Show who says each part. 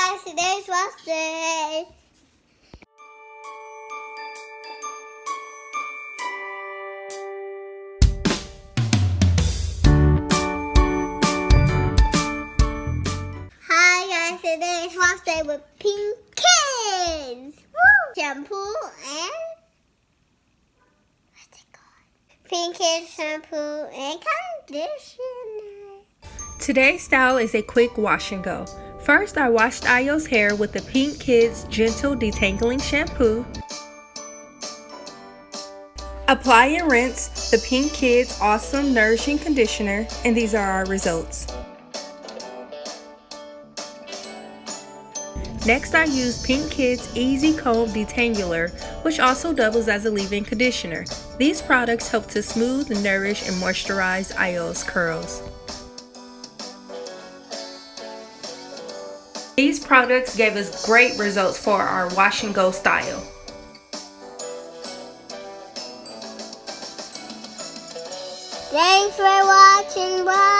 Speaker 1: guys, today's wash day. Hi guys, today's wash day with Pink Kids. Woo! Shampoo and what's it called? Pink Kids shampoo and conditioner.
Speaker 2: Today's style is a quick wash and go. First, I washed Ayo's hair with the Pink Kids Gentle Detangling Shampoo. Apply and rinse the Pink Kids Awesome Nourishing Conditioner, and these are our results. Next, I used Pink Kids Easy Comb Detangler, which also doubles as a leave-in conditioner. These products help to smooth, nourish, and moisturize Ayo's curls. These products gave us great results for our wash and go style.
Speaker 1: Thanks for watching. Bye.